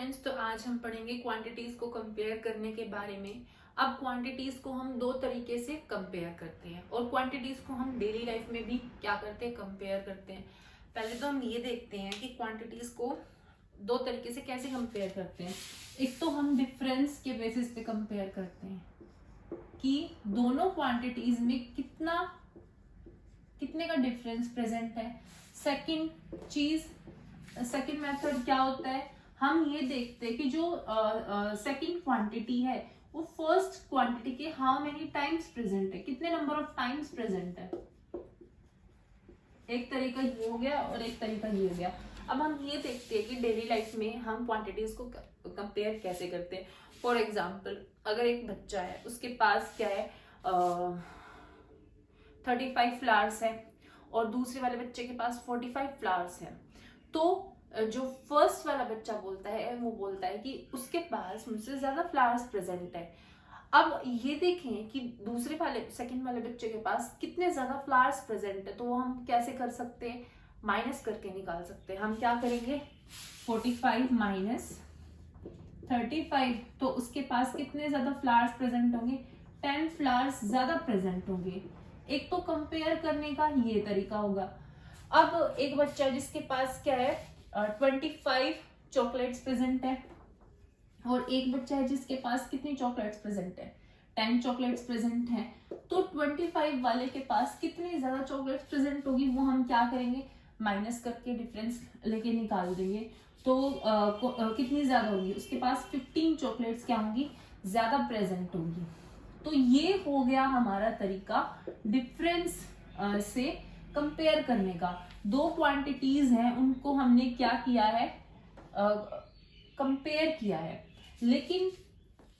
Friends, तो आज हम पढ़ेंगे क्वांटिटीज को कंपेयर करने के बारे में। अब क्वांटिटीज को हम दो तरीके से कंपेयर करते हैं और क्वांटिटीज को हम डेली लाइफ में भी क्या करते हैं, कंपेयर करते हैं। पहले तो हम ये देखते हैं कि क्वांटिटीज को दो तरीके से कैसे कंपेयर करते हैं। एक तो हम डिफरेंस के बेसिस पे कंपेयर करते हैं कि दोनों क्वांटिटीज में कितने का डिफरेंस प्रेजेंट है। सेकंड मेथड क्या होता है, हम ये देखते हैं कि जो सेकंड क्वांटिटी है वो फर्स्ट क्वांटिटी के हाउ मेनी टाइम्स प्रेजेंट है, कितने नंबर ऑफ टाइम्स प्रेजेंट है। एक तरीका ये हो गया और एक तरीका ये हो गया। अब हम ये देखते हैं कि डेली लाइफ में हम क्वांटिटीज को कंपेयर कैसे करते हैं। फॉर एग्जाम्पल, अगर एक बच्चा है, उसके पास क्या है 35 फ्लावर्स है और दूसरे वाले बच्चे के पास 45 फ्लावर्स है, तो जो फर्स्ट वाला बच्चा बोलता है वो बोलता है कि उसके पास मुझसे ज्यादा फ्लावर्स प्रेजेंट है। अब ये देखें कि दूसरे वाले सेकंड वाले बच्चे के पास कितने ज्यादा फ्लावर्स प्रेजेंट है, तो वो हम कैसे कर सकते हैं, माइनस करके निकाल सकते हैं। हम क्या करेंगे, 45 माइनस 35, तो उसके पास कितने ज्यादा फ्लावर्स प्रेजेंट होंगे, 10 फ्लावर्स ज्यादा प्रेजेंट होंगे। एक तो कंपेयर करने का ये तरीका होगा। अब एक बच्चा जिसके पास क्या है 25 चॉकलेट्स प्रेजेंट है और एक बच्चा है जिसके पास कितनी चॉकलेट्स प्रेजेंट है, 10 चॉकलेट्स प्रेजेंट है, तो 25 वाले के पास कितनी ज्यादा चॉकलेट्स प्रेजेंट होगी, वो हम क्या करेंगे, माइनस करके डिफरेंस लेके निकाल देंगे। तो कितनी ज्यादा होगी, उसके पास 15 चॉकलेट्स क्या होंगी, ज्यादा प्रेजेंट होंगी। तो ये हो गया हमारा तरीका डिफरेंस से कंपेयर करने का। दो क्वांटिटीज हैं, उनको हमने क्या किया है, कंपेयर किया है। लेकिन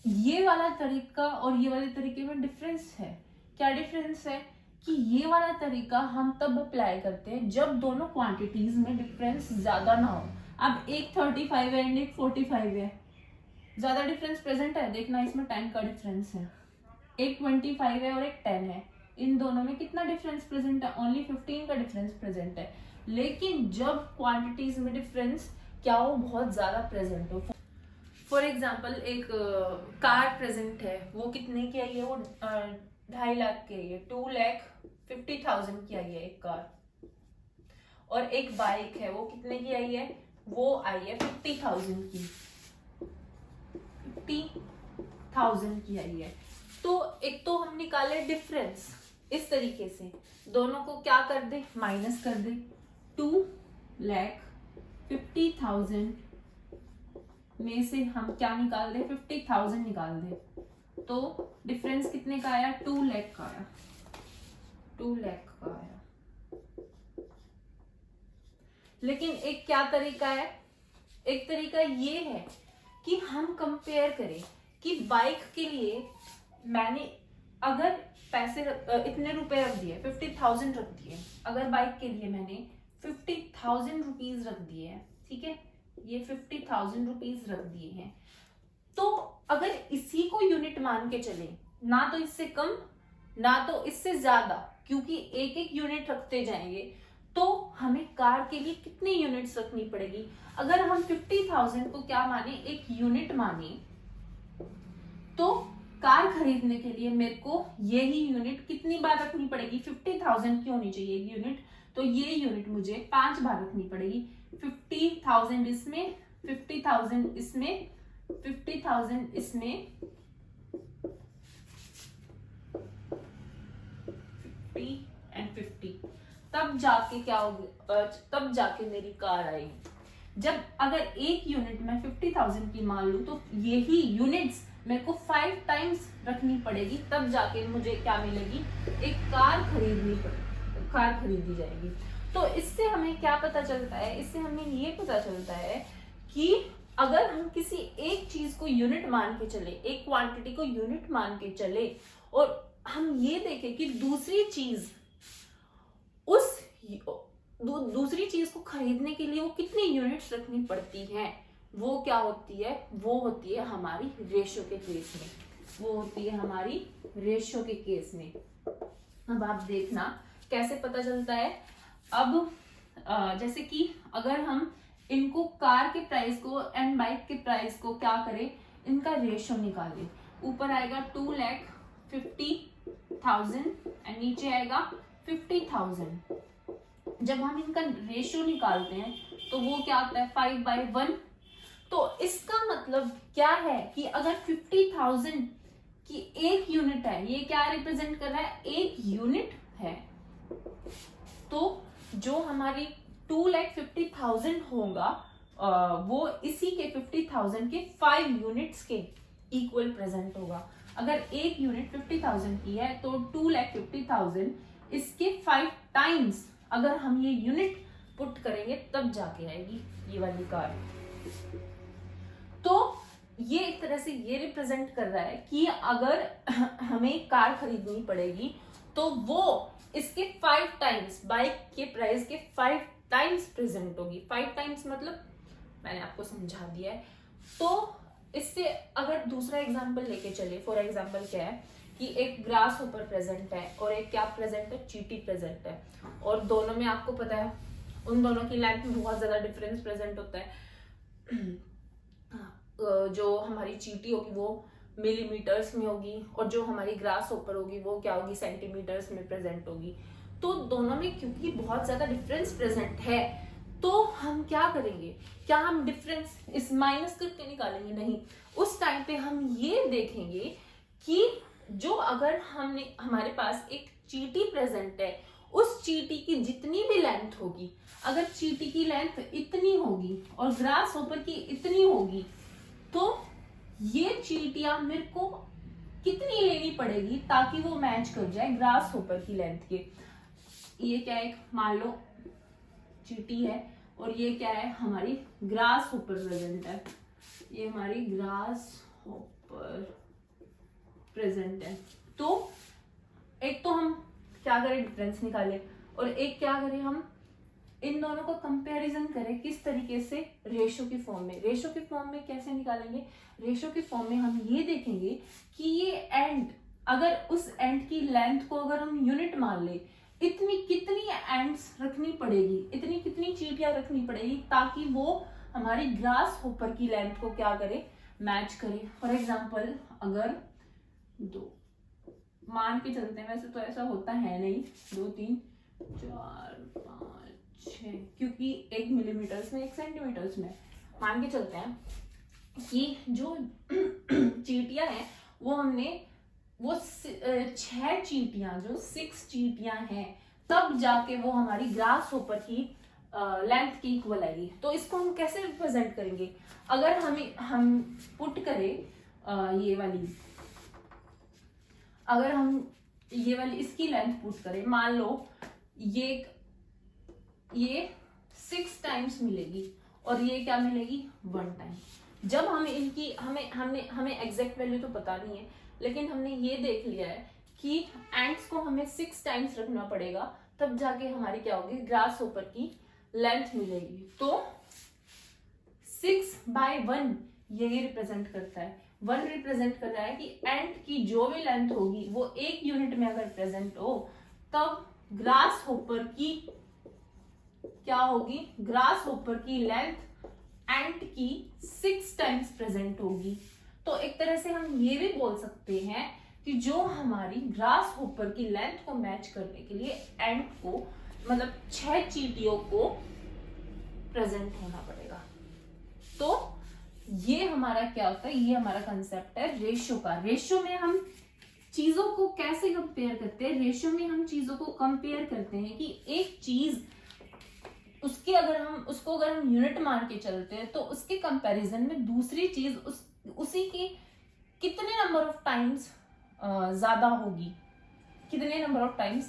ये वाला तरीका और ये वाले तरीके में डिफरेंस है। क्या डिफरेंस है कि ये वाला तरीका हम तब अप्लाई करते हैं जब दोनों क्वांटिटीज में डिफरेंस ज्यादा ना हो। अब एक 35 है एंड एक 45 है, ज्यादा डिफरेंस प्रेजेंट है, देखना इसमें 10 का डिफरेंस है। एक 25 है और एक 10 है, इन दोनों में कितना डिफरेंस प्रेजेंट है, ओनली 15 का डिफरेंस प्रेजेंट है। लेकिन जब क्वांटिटीज में डिफरेंस क्या हो, बहुत ज्यादा प्रेजेंट हो। फॉर एग्जाम्पल, एक कार प्रेजेंट है, वो कितने की आई है, वो 2.5 लाख की आई है, 2,50,000 की आई है एक कार। और एक बाइक है, वो कितने की आई है, वो आई है 50,000 की, 50,000 की आई है। तो एक तो हम निकाले डिफरेंस इस तरीके से, दोनों को क्या कर दे, माइनस कर दे, 2,50,000 में से हम क्या निकाल दे, 50,000 निकाल दे, तो डिफरेंस कितने का आया, 2 लाख का आया, 2 लाख का आया। लेकिन एक क्या तरीका है, एक तरीका ये है कि हम कंपेयर करें कि बाइक के लिए मैंने अगर पैसे इतने रुपए रख दिए, 50,000 रख दिए, अगर बाइक के लिए मैंने 50,000 रुपीज रख दिए हैं, ठीक है, ये 50,000 रुपीज रख दिए हैं, तो अगर इसी को यूनिट मान के चले, ना तो इससे कम ना तो इससे ज्यादा, क्योंकि एक एक यूनिट रखते जाएंगे, तो हमें कार के लिए कितनी यूनिट्स रखनी पड़ेगी। अगर हम 50,000 को क्या माने, एक यूनिट माने, तो कार खरीदने के लिए मेरे को यही यूनिट कितनी बार रखनी पड़ेगी, 50,000 की होनी चाहिए एक यूनिट, तो ये यूनिट मुझे 5 बार रखनी पड़ेगी। 50,000 इसमें, 50,000 इसमें, 50,000 इसमें, 50 एंड 50, तब जाके क्या होगा, तब जाके मेरी कार आएगी। जब अगर एक यूनिट में 50,000 की मान लूं, तो यही यूनिट्स मेरे को 5 टाइम्स रखनी पड़ेगी, तब जाके मुझे क्या मिलेगी, एक कार खरीदी जाएगी। तो इससे हमें क्या पता चलता है, इससे हमें ये पता चलता है कि अगर हम किसी एक चीज को यूनिट मान के चले, एक क्वांटिटी को यूनिट मान के चले, और हम ये देखें कि दूसरी चीज को खरीदने के लिए वो कितनी यूनिट्स रखनी पड़ती हैं, वो क्या होती है, वो होती है हमारी रेशियो के केस में, वो होती है हमारी रेशियो के केस में। अब आप देखना कैसे पता चलता है। अब जैसे कि अगर हम इनको कार के प्राइस को एंड बाइक के प्राइस को क्या करें, इनका रेशियो निकालें। ऊपर आएगा 2,50,000 एंड नीचे आएगा 50,000। जब हम इनका रेशियो निकालते हैं तो वो क्या आता है 5/1। तो इसका मतलब क्या है कि अगर 50,000 की एक यूनिट है, ये क्या रिप्रेजेंट कर रहा है, एक यूनिट है, तो जो हमारी 2,50,000 होगा वो इसी के 50,000 के 5 यूनिट्स के इक्वल प्रेजेंट होगा। अगर एक यूनिट 50,000 की है तो 2,50,000 इसके 5 टाइम्स अगर हम ये यूनिट पुट करेंगे तब जाके आएगी ये वाली कार। तो ये एक तरह से ये रिप्रेजेंट कर रहा है कि अगर हमें कार खरीदनी पड़ेगी तो वो इसके 5 टाइम्स, बाइक के प्राइस के 5 टाइम्स प्रेजेंट होगी। 5 टाइम्स मतलब मैंने आपको समझा दिया है। तो इससे अगर दूसरा एग्जांपल लेके चले, फॉर एग्जांपल क्या है कि एक ग्रास ऊपर प्रेजेंट है और एक क्या प्रेजेंट है, चींटी प्रेजेंट है, और दोनों में आपको पता है उन दोनों की लेंथ में बहुत ज्यादा डिफरेंस प्रेजेंट होता है। जो हमारी चींटी होगी वो मिलीमीटर्स में होगी और जो हमारी ग्रास ऊपर होगी वो क्या होगी, सेंटीमीटर्स में प्रेजेंट होगी। तो दोनों में क्योंकि बहुत ज्यादा डिफरेंस प्रेजेंट है तो हम क्या करेंगे, क्या हम डिफरेंस इस माइनस करके निकालेंगे, नहीं। उस टाइम पे हम ये देखेंगे कि जो अगर हमारे पास एक चींटी प्रेजेंट है, उस चींटी की जितनी भी लेंथ होगी, अगर चींटी की लेंथ इतनी होगी और ग्रास ऊपर की इतनी होगी, तो ये चींटियां मेरे को कितनी लेनी पड़ेगी ताकि वो मैच कर जाए ग्रास ऊपर की लेंथ के। ये क्या है, मान लो चींटी है और ये क्या है, हमारी ग्रास ऊपर प्रेजेंट है, ये हमारी ग्रास ऊपर प्रेजेंट है। तो एक तो हम क्या करें, डिफरेंस निकालें, और एक क्या करें, हम इन दोनों का कंपैरिजन करें। किस तरीके से, रेशियो की फॉर्म में। रेशियो की फॉर्म में कैसे निकालेंगे, रेशियो की फॉर्म में हम ये देखेंगे कि ये एंड, अगर उस एंड की लेंथ को अगर हम यूनिट मान ले, इतनी कितनी एंड्स रखनी पड़ेगी, इतनी कितनी चींटियां रखनी पड़ेगी ताकि वो हमारी ग्रास ऊपर की लेंथ को क्या करे, मैच करे। फॉर एग्जाम्पल अगर 2 मान के चलते हैं, वैसे तो ऐसा होता है नहीं, 2 3 4 5 6, क्योंकि 1 मिलीमीटर्स में 1 सेंटीमीटर्स में मान के चलते हैं कि जो चींटियां हैं वो हमने वो 6 चींटियां, जो 6 चींटियां हैं, तब जाके वो हमारी ग्रास ऊपर की लेंथ की इक्वल आएगी। तो इसको हम कैसे रिप्रेजेंट करेंगे, अगर हम पुट करें ये वाली, अगर हम ये वाली इसकी लेंथ पुट करें, मान लो ये 6 टाइम्स मिलेगी और ये क्या मिलेगी, 1 टाइम। जब हमें इनकी हमें एग्जैक्ट वैल्यू तो पता नहीं है, लेकिन हमने ये देख लिया है कि एंड्स को हमें 6 टाइम्स रखना पड़ेगा तब जाके हमारी क्या होगी, ग्रास ऊपर की लेंथ मिलेगी। तो 6/1 यही रिप्रेजेंट करता है। 1 रिप्रेजेंट कर रहा है कि एंड की जो भी लेंथ होगी वो 1 यूनिट में अगर प्रेजेंट हो तब ग्रास ऊपर की क्या होगी, ग्रास ऊपर की लेंथ एंड की 6 टाइम्स प्रेजेंट होगी। तो एक तरह से हम ये भी बोल सकते हैं कि जो हमारी ग्रास ऊपर की लेंथ को मैच करने के लिए एंड को, मतलब 6 चींटियों को प्रेजेंट होना पड़ेगा। तो ये हमारा क्या होता है, ये हमारा कंसेप्ट है रेशियो का। रेशियो में हम चीजों को कैसे कंपेयर करते हैं, रेशियो में हम चीजों को कंपेयर करते हैं कि एक चीज उसके अगर हम यूनिट मान के चलते हैं तो उसके कंपैरिजन में दूसरी चीज उसी की कितने नंबर ऑफ टाइम्स ज्यादा होगी, कितने नंबर ऑफ टाइम्स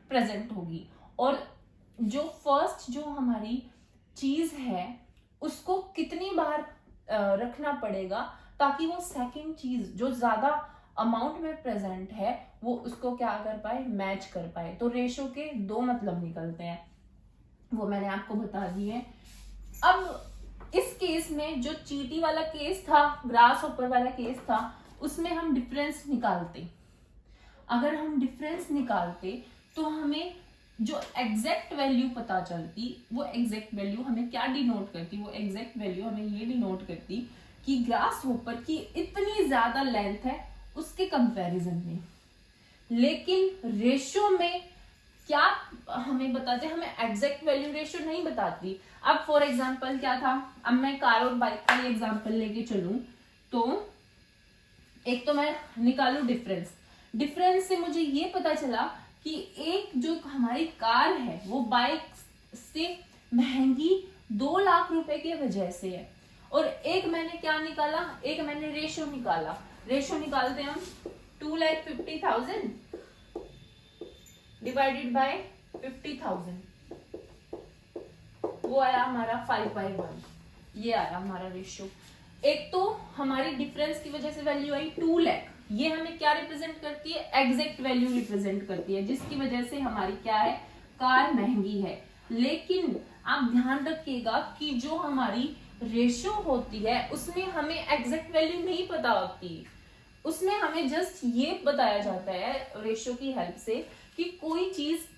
प्रेजेंट होगी, और जो फर्स्ट जो हमारी चीज है उसको कितनी बार रखना पड़ेगा ताकि वो सेकंड चीज जो ज्यादा अमाउंट में प्रेजेंट है वो उसको क्या कर पाए, मैच कर पाए। तो रेशियो के 2 मतलब निकलते हैं, वो मैंने आपको बता दिए। अब इस केस में जो चींटी वाला केस था, ग्रास ऊपर वाला केस था, उसमें हम डिफरेंस निकालते। अगर हम डिफरेंस निकालते तो हमें जो एग्जैक्ट वैल्यू पता चलती, वो एग्जैक्ट वैल्यू हमें क्या डिनोट करती, वो एग्जैक्ट वैल्यू हमें ये डिनोट करती कि ग्रास होपर की इतनी ज्यादा लेंथ है उसके कंपैरिजन में। लेकिन रेशियो में क्या हमें बताते, हमें एग्जैक्ट वैल्यू रेशियो नहीं बताती। अब फॉर एग्जांपल क्या था, अब मैं कार और बाइक का एग्जांपल लेके चलूं तो एक तो मैं निकालू डिफरेंस से मुझे ये पता चला कि एक जो हमारी कार है वो बाइक से महंगी 2 लाख रुपए की वजह से है। और एक मैंने क्या निकाला, एक मैंने रेशियो निकाला, रेशियो निकालते हैं हम 2,50,000 डिवाइडेड बाय 50,000, वो आया हमारा 5/1, ये आया हमारा रेशियो। एक तो हमारी डिफरेंस की वजह से वैल्यू आई 2 लाख, ये हमें क्या रिप्रेजेंट करती है, एग्जैक्ट वैल्यू रिप्रेजेंट करती है, जिसकी वजह से हमारी क्या है, कार महंगी है। लेकिन आप ध्यान रखिएगा कि जो हमारी रेशियो होती है उसमें हमें एग्जैक्ट वैल्यू नहीं पता होती, उसमें हमें जस्ट ये बताया जाता है रेशियो की हेल्प से कि कोई चीज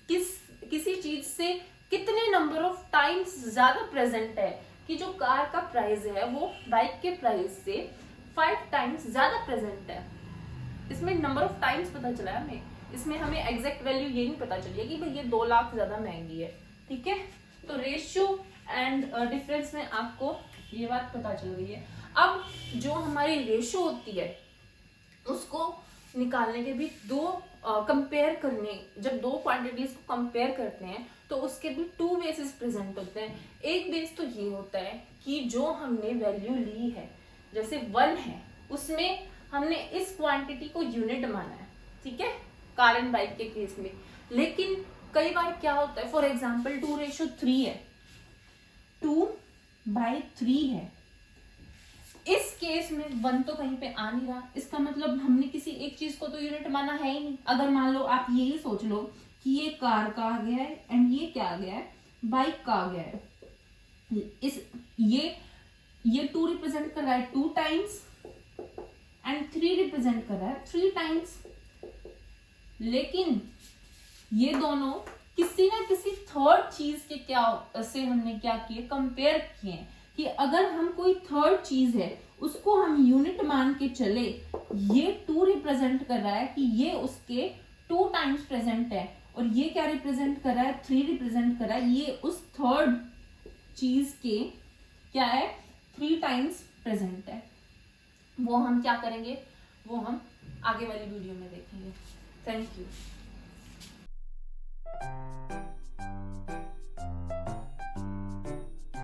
किसी चीज से कितने नंबर ऑफ टाइम्स ज्यादा प्रेजेंट है, कि जो कार का प्राइस है वो बाइक के प्राइस से 5 टाइम्स ज्यादा प्रेजेंट है। इसमें नंबर ऑफ टाइम्स पता चला है हमें, इसमें हमें एग्जैक्ट वैल्यू ये नहीं पता चली है कि भाई ये 2 लाख ज्यादा महंगी है। ठीक है, तो रेशियो एंड डिफरेंस में आपको ये बात पता चल गई है। अब जो हमारी रेशियो होती है उसको निकालने के भी दो कंपेयर करने, जब दो क्वांटिटीज को कंपेयर करते हैं तो उसके भी 2 बेसिस प्रेजेंट होते हैं। एक बेस तो ये होता है कि जो हमने वैल्यू ली है, जैसे 1 है उसमें हमने इस क्वांटिटी को यूनिट माना है, ठीक है, कार एंड बाइक के केस में। लेकिन कई बार क्या होता है, फॉर एग्जाम्पल 2:3 है, 2/3 है, इस केस में 1 तो कहीं पे आ नहीं रहा, इसका मतलब हमने किसी एक चीज को तो यूनिट माना है ही नहीं। अगर मान लो आप यही सोच लो कि ये कार का आ गया है एंड ये क्या आ गया है, बाइक का आ गया है, इस ये 2 रिप्रेजेंट कर रहा है 2 टाइम्स एंड 3 रिप्रेजेंट कर रहा है 3 टाइम्स। लेकिन ये दोनों किसी ना किसी थर्ड चीज के क्या से हमने क्या किए, कंपेयर किए कि अगर हम कोई थर्ड चीज है उसको हम यूनिट मान के चले, ये 2 रिप्रेजेंट कर रहा है कि ये उसके 2 टाइम्स प्रेजेंट है, और ये क्या रिप्रेजेंट कर रहा है, 3 रिप्रेजेंट कर रहा है, ये उस थर्ड चीज के क्या है, 3 टाइम्स प्रेजेंट है। वो हम क्या करेंगे, वो हम आगे वाली वीडियो में देखेंगे। Thank you.